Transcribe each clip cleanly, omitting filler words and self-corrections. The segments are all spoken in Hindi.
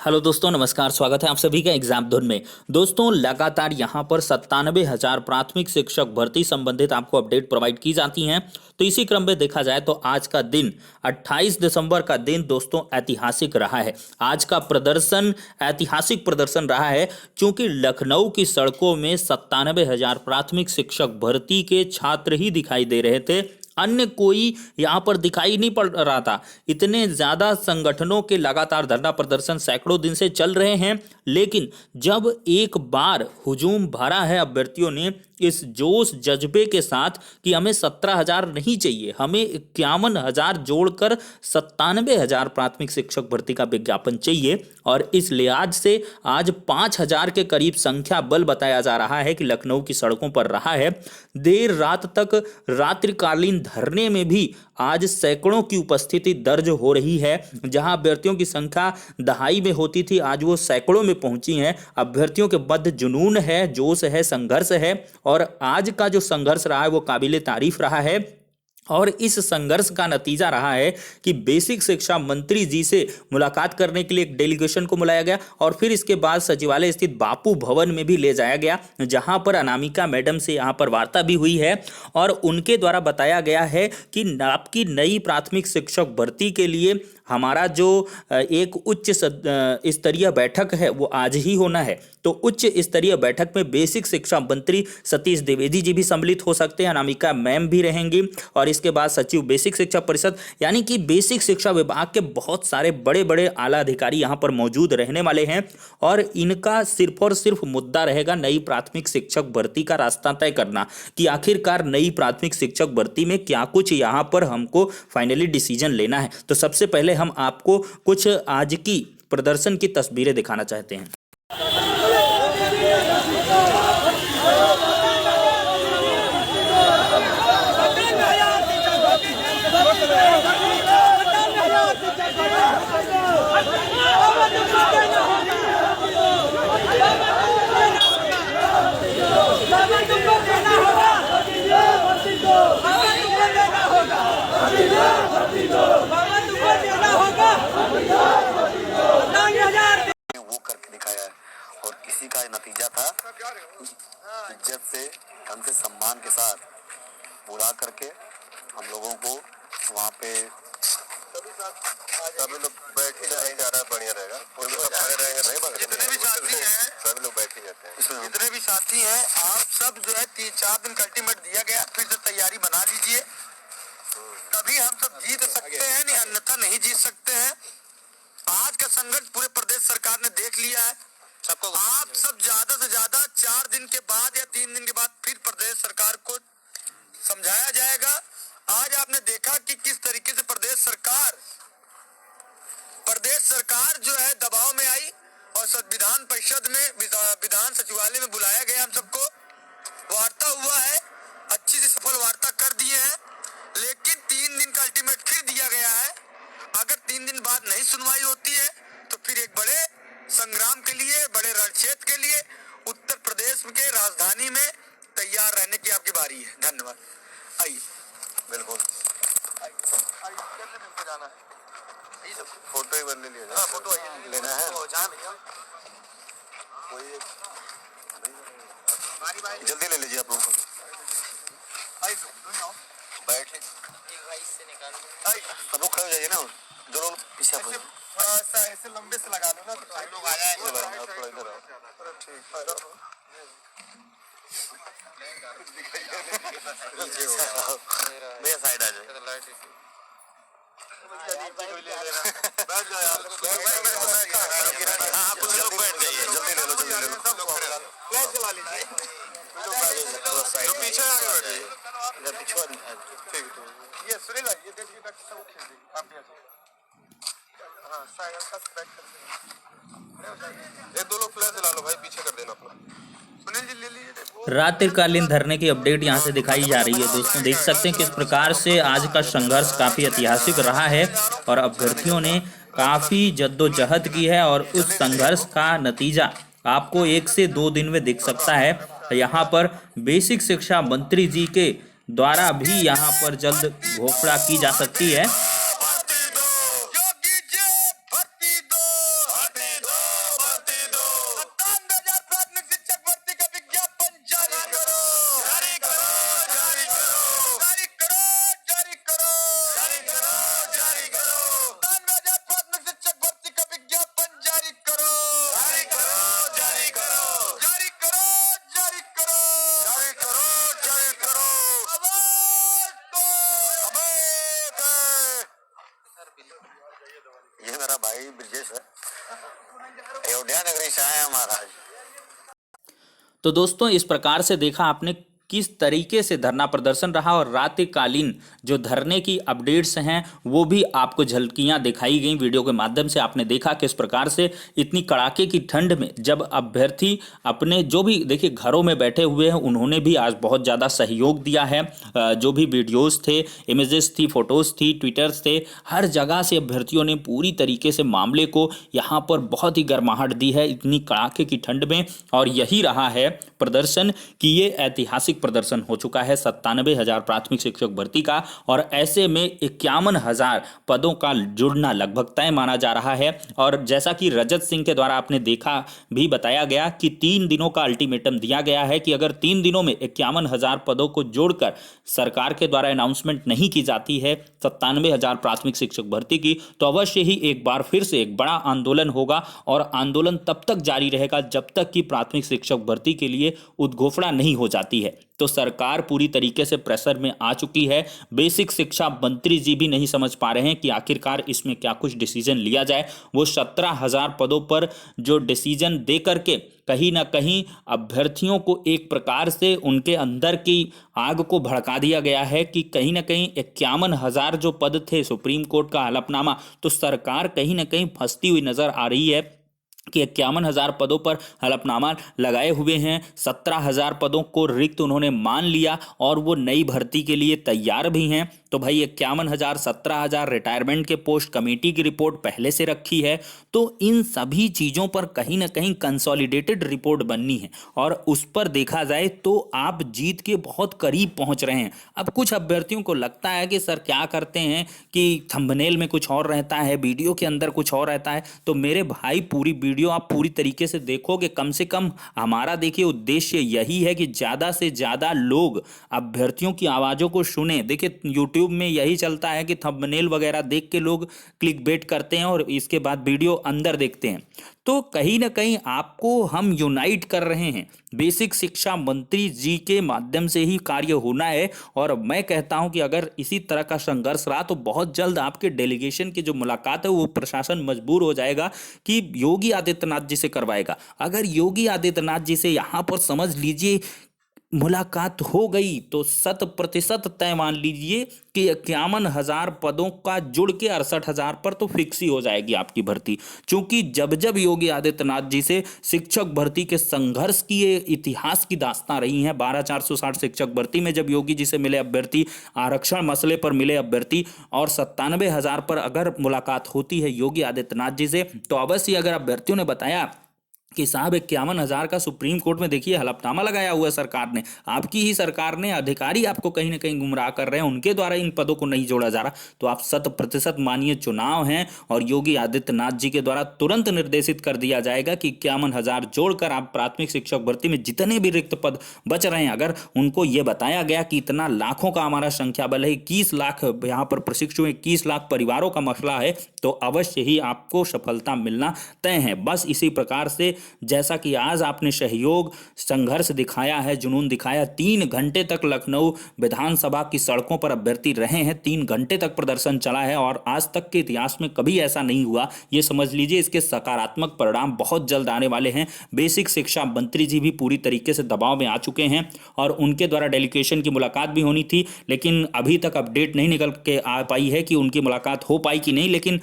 हेलो दोस्तों, नमस्कार। स्वागत है आप सभी का एग्जाम धुन में। दोस्तों, लगातार यहां पर 97,000 प्राथमिक शिक्षक भर्ती संबंधित आपको अपडेट प्रोवाइड की जाती हैं। तो इसी क्रम में देखा जाए तो आज का दिन 28 दिसंबर का दिन दोस्तों ऐतिहासिक रहा है। आज का प्रदर्शन ऐतिहासिक प्रदर्शन रहा है क्योंकि लखनऊ की सड़कों में 97,000 प्राथमिक शिक्षक भर्ती के छात्र ही दिखाई दे रहे थे। अन्य कोई यहां पर दिखाई नहीं पड़ रहा था। इतने ज्यादा संगठनों के लगातार धरना प्रदर्शन सैकड़ों दिन से चल रहे हैं, लेकिन जब एक बार हुजूम भरा है अभ्यर्थियों ने इस जोश जज्बे के साथ कि हमें 17,000 नहीं चाहिए, हमें 51,000 जोड़कर 97,000 प्राथमिक शिक्षक भर्ती का विज्ञापन चाहिए। और इस लिहाज से आज 5,000 के करीब संख्या बल बताया जा रहा है कि लखनऊ की सड़कों पर रहा है। देर रात तक रात्रिकालीन धरने में भी आज सैकड़ों की उपस्थिति दर्ज हो रही है। जहां अभ्यर्थियों की संख्या दहाई में होती थी, आज वो सैकड़ों में पहुंची हैं। अभ्यर्थियों के मध्य जुनून है, जोश है, संघर्ष है और आज का जो संघर्ष रहा है वो काबिले तारीफ रहा है। और इस संघर्ष का नतीजा रहा है कि बेसिक शिक्षा मंत्री जी से मुलाकात करने के लिए एक डेलीगेशन को बुलाया गया और फिर इसके बाद सचिवालय स्थित बापू भवन में भी ले जाया गया, जहां पर अनामिका मैडम से यहां पर वार्ता भी हुई है। और उनके द्वारा बताया गया है कि आपकी नई प्राथमिक शिक्षक भर्ती के लिए हमारा जो एक उच्च स्तरीय बैठक है वो आज ही होना है। तो उच्च स्तरीय बैठक में बेसिक शिक्षा मंत्री सतीश द्विवेदी जी भी सम्मिलित हो सकते हैं, अनामिका मैम भी रहेंगी और इसके बाद सचिव बेसिक शिक्षा परिषद यानी कि बेसिक शिक्षा विभाग के बहुत सारे बड़े बड़े आला अधिकारी यहाँ पर मौजूद रहने वाले हैं। और इनका सिर्फ और सिर्फ मुद्दा रहेगा नई प्राथमिक शिक्षक भर्ती का रास्ता तय करना कि आखिरकार नई प्राथमिक शिक्षक भर्ती में क्या कुछ यहाँ पर हमको फाइनली डिसीजन लेना है। तो सबसे पहले हम आपको कुछ आज की प्रदर्शन की तस्वीरें दिखाना चाहते हैं। वो करके दिखाया है और इसी का नतीजा था इज्जत से ढंग से सम्मान के साथ बुला करके हम लोगों को वहाँ पे सभी लोग बैठ ही रहेंगे, ज़्यादा बढ़िया रहेगा। जितने भी साथी हैं सभी लोग बैठ ही जाते हैं। जितने भी साथी हैं आप सब जो है 3-4 दिन का अल्टीमेट दिया गया, फिर से तैयारी बना लीजिए। तभी हम सब जीत सकते हैं, नहीं अन्यथा नहीं जीत सकते हैं। आज का संघर्ष पूरे प्रदेश सरकार ने देख लिया है। सबको आप सब ज्यादा से ज्यादा 4 दिन के बाद या 3 दिन के बाद फिर प्रदेश सरकार को समझाया जाएगा। आज आपने देखा कि किस तरीके से प्रदेश सरकार जो है दबाव में आई और विधान परिषद में विधान सचिवालय में बुलाया गया। हम सबको वार्ता हुआ है, अच्छी सी सफल वार्ता कर दिए हैं, लेकिन 3 दिन का अल्टीमेट फिर दिया गया है। अगर 3 दिन बाद नहीं सुनवाई होती है तो फिर एक बड़े संग्राम के लिए, बड़े रणक्षेत्र के लिए उत्तर प्रदेश के राजधानी में तैयार रहने की आपकी बारी है। धन्यवाद। आइए, बिल्कुल जाना है, फोटो एक बार ले लिया। हाँ, फोटो लेना है, जल्दी ले लीजिए आप लोगों को। बैठ सब लोग खड़े हो जाइए ना, जो लोग पीछे ऐसे लंबे से लगा लो ना तो लोग आ जाएंगे। थोड़ा इधर आओ, ठीक मेरा साइड आ जाए। जल्दी ले लो, चला लीजिए। पीछे आगे बैठिए, ठीक है। ये सुनील ये देखिए डॉक्टर साहब खींच आप भी हाँ साइड का बैक कर देना। ये 2 लोग फ्लैश चला लो भाई, पीछे कर देना अपना। सुनील जी ले लीजिए। रात्रिकालीन धरने की अपडेट यहां से दिखाई जा रही है। दोस्तों देख सकते हैं किस प्रकार से आज का संघर्ष काफी ऐतिहासिक रहा है और अभ्यर्थियों ने काफी जद्दोजहद की है और उस संघर्ष का नतीजा आपको 1 से 2 दिन में दिख सकता है। यहाँ पर बेसिक शिक्षा मंत्री जी के द्वारा भी यहाँ पर जल्द घोषणा की जा सकती है। भर्ती दो, अयोध्या नगरी से आए हैं महाराज। तो दोस्तों इस प्रकार से देखा आपने किस तरीके से धरना प्रदर्शन रहा और रात्रिकालीन जो धरने की अपडेट्स हैं वो भी आपको झलकियां दिखाई गई वीडियो के माध्यम से। आपने देखा किस प्रकार से इतनी कड़ाके की ठंड में जब अभ्यर्थी अपने जो भी देखिए घरों में बैठे हुए हैं उन्होंने भी आज बहुत ज़्यादा सहयोग दिया है। जो भी वीडियोज़ थे, इमेजेस थी, फोटोज़ थी, ट्विटर्स थे, हर जगह से अभ्यर्थियों ने पूरी तरीके से मामले को यहाँ पर बहुत ही गर्माहट दी है इतनी कड़ाके की ठंड में। और यही रहा है प्रदर्शन कि ये ऐतिहासिक प्रदर्शन हो चुका है 97,000 प्राथमिक शिक्षक भर्ती का। और ऐसे में 51,000 पदों का जुड़ना लगभग तय माना जा रहा है। और जैसा कि रजत सिंह के द्वारा आपने देखा भी बताया गया कि 3 दिनों का अल्टीमेटम दिया गया है कि अगर 3 दिनों में 51,000 पदों को जोड़कर सरकार के द्वारा अनाउंसमेंट नहीं की जाती है 97,000 प्राथमिक शिक्षक भर्ती की, तो अवश्य ही एक बार फिर से एक बड़ा आंदोलन होगा। और आंदोलन तब तक जारी रहेगा जब तक कि प्राथमिक शिक्षक भर्ती के लिए उद्घोषणा नहीं हो जाती है। तो सरकार पूरी तरीके से प्रेशर में आ चुकी है। बेसिक शिक्षा मंत्री जी भी नहीं समझ पा रहे हैं कि आखिरकार इसमें क्या कुछ डिसीजन लिया जाए। वो 17,000 पदों पर जो डिसीजन दे करके कहीं ना कहीं अभ्यर्थियों को एक प्रकार से उनके अंदर की आग को भड़का दिया गया है कि कहीं ना कहीं 51,000 जो पद थे सुप्रीम कोर्ट का हलफनामा, तो सरकार कहीं ना कहीं फंसती हुई नजर आ रही है कि 51,000 पदों पर हलफनामा लगाए हुए हैं। 17,000 पदों को रिक्त उन्होंने मान लिया और वो नई भर्ती के लिए तैयार भी हैं। तो भाई 51,000, 17,000 रिटायरमेंट के पोस्ट, कमेटी की रिपोर्ट पहले से रखी है। तो इन सभी चीज़ों पर कहीं ना कहीं कंसोलिडेटेड रिपोर्ट बननी है और उस पर देखा जाए तो आप जीत के बहुत करीब पहुंच रहे हैं। अब कुछ अभ्यर्थियों को लगता है कि सर क्या करते हैं कि थंबनेल में कुछ और रहता है, वीडियो के अंदर कुछ और रहता है। तो मेरे भाई पूरी वीडियो आप पूरी तरीके से देखोगे, कम से कम हमारा देखिए उद्देश्य यही है कि ज़्यादा से ज़्यादा लोग अभ्यर्थियों की आवाज़ों को सुने। देखिए यूट्यूब में यही चलता है कि थंबनेल वगैरह देख के लोग क्लिक बेट करते हैं और इसके बाद वीडियो अंदर देखते हैं। तो कहीं ना कहीं आपको हम यूनाइट कर रहे हैं। बेसिक शिक्षा मंत्री जी के माध्यम से ही कार्य होना है। और मैं कहता हूं कि अगर इसी तरह का संघर्ष रहा तो बहुत जल्द आपके डेलीगेशन की जो मुलाकात है वो प्रशासन मजबूर हो जाएगा कि योगी आदित्यनाथ जी से करवाएगा। अगर योगी आदित्यनाथ जी से यहां पर समझ लीजिए मुलाकात हो गई तो 100% तय मान लीजिए कि 51,000 पदों का जुड़ के 68,000 पर तो फिक्स ही हो जाएगी आपकी भर्ती। क्योंकि जब जब योगी आदित्यनाथ जी से शिक्षक भर्ती के संघर्ष की ये इतिहास की दास्तां रही हैं, 12,460 शिक्षक भर्ती में जब योगी जी से मिले अभ्यर्थी, आरक्षण मसले पर मिले अभ्यर्थी, और 97,000 पर अगर मुलाकात होती है योगी आदित्यनाथ जी से, तो अवश्य अगर अभ्यर्थियों ने बताया कि साहब 51,000 का सुप्रीम कोर्ट में देखिए हलफनामा लगाया हुआ है सरकार ने, आपकी ही सरकार ने, अधिकारी आपको कहीं ना कहीं गुमराह कर रहे हैं, उनके द्वारा इन पदों को नहीं जोड़ा जा रहा, तो आप 100% मानिए चुनाव हैं और योगी आदित्यनाथ जी के द्वारा तुरंत निर्देशित कर दिया जाएगा कि 51,000 जोड़कर आप प्राथमिक शिक्षक भर्ती में जितने भी रिक्त पद बच रहे हैं, अगर उनको ये बताया गया कि इतना लाखों का हमारा संख्या बल है, 21 लाख यहाँ पर प्रशिक्षु, 21 लाख परिवारों का मसला है, तो अवश्य ही आपको सफलता मिलना तय है। बस इसी प्रकार से जैसा कि आज आपने सहयोग, संघर्ष दिखाया है, जुनून दिखाया, 3 घंटे तक लखनऊ विधानसभा की सड़कों पर अभ्यर्थी रहे हैं, 3 घंटे तक प्रदर्शन चला है और आज तक के इतिहास में कभी ऐसा नहीं हुआ। ये समझ लीजिए इसके सकारात्मक परिणाम बहुत जल्द आने वाले हैं। बेसिक शिक्षा मंत्री जी भी पूरी तरीके से दबाव में आ चुके हैं और उनके द्वारा डेलीगेशन की मुलाकात भी होनी थी, लेकिन अभी तक अपडेट नहीं निकल के आ पाई है कि उनकी मुलाकात हो पाई कि नहीं। लेकिन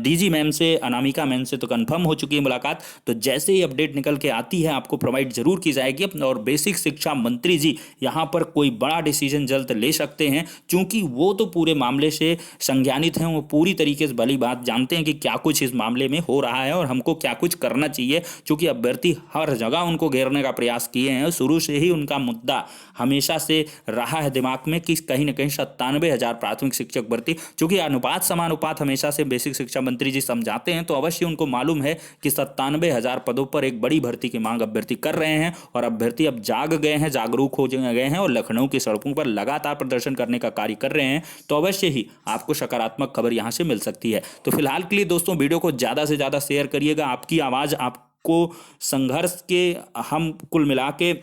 डीजी मैम से, अनामिका मैम से तो कंफर्म हो चुकी है मुलाकात। तो जैसे ही अपडेट निकल के आती है आपको प्रोवाइड जरूर की जाएगी। और बेसिक शिक्षा मंत्री जी यहां पर कोई बड़ा डिसीजन जल्द ले सकते हैं, क्योंकि वो तो पूरे मामले से संज्ञानित हैं, वो पूरी तरीके से भली बात जानते हैं कि क्या कुछ इस मामले में हो रहा है और हमको क्या कुछ करना चाहिए। क्योंकि अभ्यर्थी हर जगह उनको घेरने का प्रयास किए हैं, शुरू से ही उनका मुद्दा हमेशा से रहा है दिमाग में कि कहीं ना कहीं 97,000 प्राथमिक शिक्षक भर्ती, चूंकि अनुपात समानुपात हमेशा से बेसिक शिक्षा मंत्री जी समझाते हैं, तो अवश्य उनको मालूम है कि 97,000 पदों पर एक बड़ी भर्ती की मांग अभ्यर्थी कर रहे हैं और अभ्यर्थी अब जाग गए हैं, जागरूक हो गए हैं और लखनऊ की सड़कों पर लगातार प्रदर्शन करने का कार्य कर रहे हैं। तो अवश्य ही आपको सकारात्मक खबर यहां से मिल सकती है। तो फिलहाल के लिए दोस्तों वीडियो को ज़्यादा से ज़्यादा शेयर करिएगा। आपकी आवाज़, आपको संघर्ष के हम कुल मिला के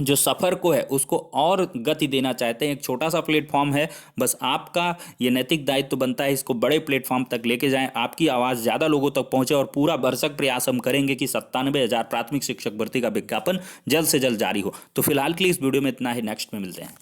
जो सफ़र को है उसको और गति देना चाहते हैं, एक छोटा सा प्लेटफॉर्म है, बस आपका ये नैतिक दायित्व बनता है इसको बड़े प्लेटफॉर्म तक लेके जाएं, आपकी आवाज़ ज़्यादा लोगों तक पहुंचे और पूरा भरसक प्रयास हम करेंगे कि 97,000 प्राथमिक शिक्षक भर्ती का विज्ञापन जल्द से जल्द जारी हो। तो फिलहाल के लिए इस वीडियो में इतना ही, नेक्स्ट में मिलते हैं।